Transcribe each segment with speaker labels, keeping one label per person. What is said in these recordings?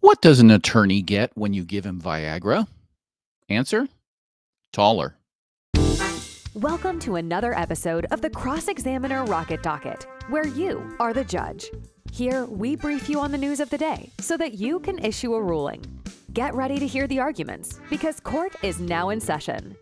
Speaker 1: What does an attorney get when you give him Viagra? Answer: taller.
Speaker 2: Welcome to another episode of the Cross-Examiner Rocket Docket, where you are the judge. Here, we brief you on the news of the day so that you can issue a ruling. Get ready to hear the arguments, because court is now in session.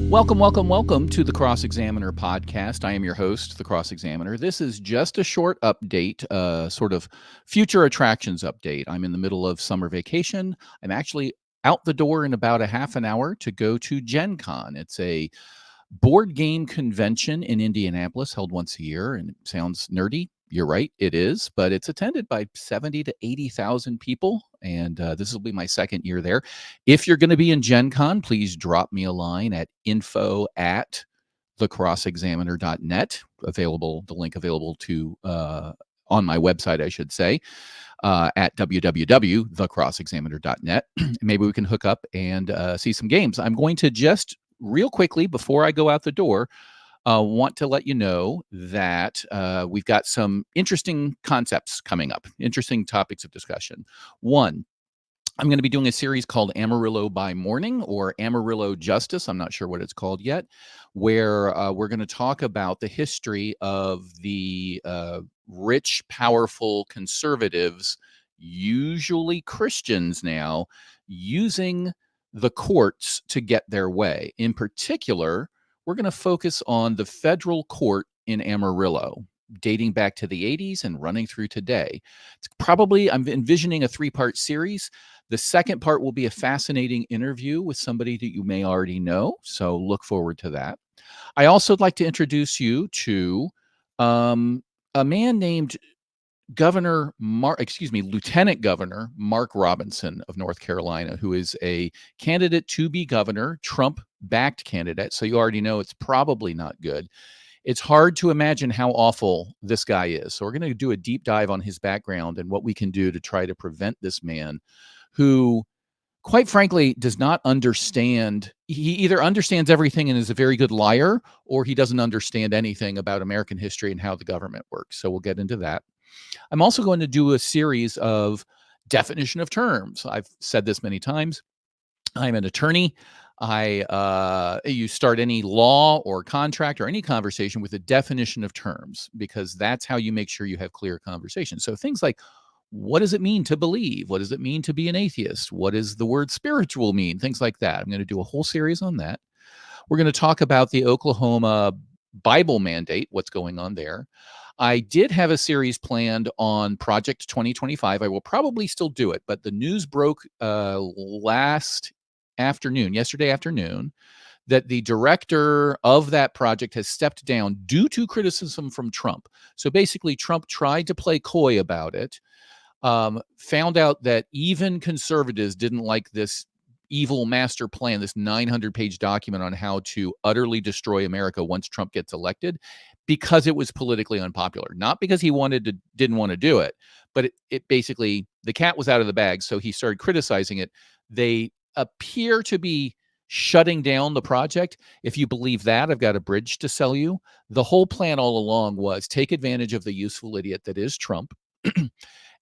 Speaker 1: Welcome to the Cross-Examiner podcast. I am your host, the Cross-Examiner. This is just a short update, sort of future attractions update. I'm in the middle of summer vacation. I'm actually out the door in about a half an hour to go to Gen Con. It's a board game convention in Indianapolis held once a year, and it sounds nerdy. You're right, it is, but it's attended by 70 to 80,000 people, and this will be my second year there. If you're going to be in Gen Con, please drop me a line at info@thecrossexaminer.net. The link available to on my website, I should say, at www.thecrossexaminer.net. Maybe we can hook up and see some games. I'm going to just real quickly, before I go out the door, want to let you know that we've got some interesting concepts coming up, interesting topics of discussion. One, I'm going to be doing a series called Amarillo by Morning, or Amarillo Justice. I'm not sure what it's called yet, where we're going to talk about the history of the rich, powerful conservatives, usually Christians now, using the courts to get their way. In particular, we're going to focus on the federal court in Amarillo, dating back to the 80s and running through today. I'm envisioning a 3-part series. The second part will be a fascinating interview with somebody that you may already know, so look forward to that. I also would like to introduce you to a man named Lieutenant Governor Mark Robinson of North Carolina, who is a candidate to be governor, Trump-backed candidate, so you already know it's probably not good. It's hard to imagine how awful this guy is. So we're going to do a deep dive on his background and what we can do to try to prevent this man who, quite frankly, does not understand. He either understands everything and is a very good liar, or he doesn't understand anything about American history and how the government works. So we'll get into that. I'm also going to do a series of definition of terms. I've said this many times. I'm an attorney. You start any law or contract or any conversation with a definition of terms, because that's how you make sure you have clear conversations. So things like, what does it mean to believe? What does it mean to be an atheist? What does the word spiritual mean? Things like that. I'm going to do a whole series on that. We're going to talk about the Oklahoma Bible mandate, what's going on there. I did have a series planned on Project 2025. I will probably still do it, but the news broke yesterday afternoon, that the director of that project has stepped down due to criticism from Trump. So basically, Trump tried to play coy about it, found out that even conservatives didn't like this evil master plan, this 900-page document on how to utterly destroy America once Trump gets elected, because it was politically unpopular. Not because he didn't want to do it, but it basically, the cat was out of the bag, so he started criticizing it. They appear to be shutting down the project. If you believe that, I've got a bridge to sell you. The whole plan all along was take advantage of the useful idiot that is Trump. And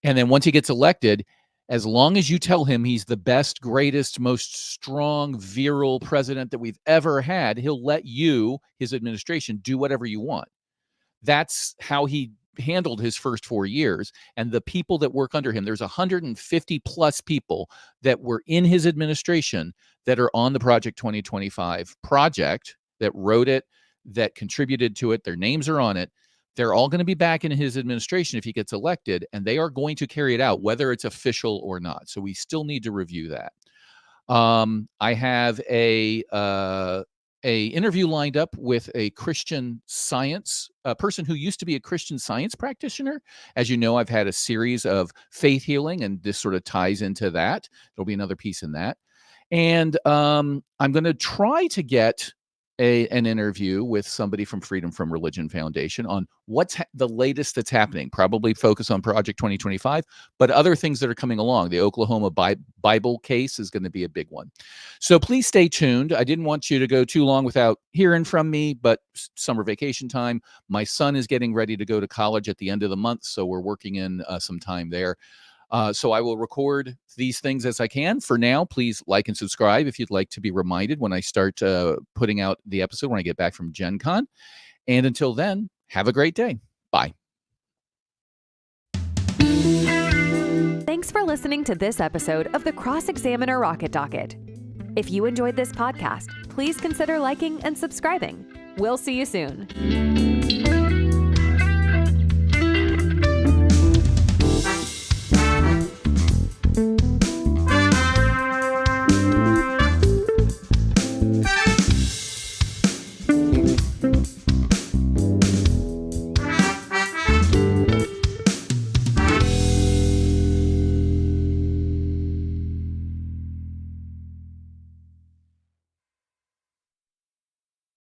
Speaker 1: then once he gets elected, as long as you tell him he's the best, greatest, most strong, virile president that we've ever had, he'll let you, his administration, do whatever you want. That's how he handled his first 4 years. And the people that work under him, there's 150 plus people that were in his administration that are on the Project 2025 project, that wrote it, that contributed to it. Their names are on it. They're all going to be back in his administration if he gets elected, and they are going to carry it out, whether it's official or not. So we still need to review that. I have a interview lined up with a Christian Science, a person who used to be a Christian Science practitioner. As you know, I've had a series of faith healing, and this sort of ties into that. There'll be another piece in that. And I'm going to try to get an interview with somebody from Freedom from Religion Foundation on what's the latest that's happening. Probably focus on Project 2025, but other things that are coming along. The Oklahoma Bible case is going to be a big one. So please stay tuned. I didn't want you to go too long without hearing from me, but summer vacation time. My son is getting ready to go to college at the end of the month, so we're working in some time there. So I will record these things as I can. For now, please like and subscribe if you'd like to be reminded when I start putting out the episode when I get back from Gen Con. And until then, have a great day. Bye.
Speaker 2: Thanks for listening to this episode of the Cross Examiner Rocket Docket. If you enjoyed this podcast, please consider liking and subscribing. We'll see you soon.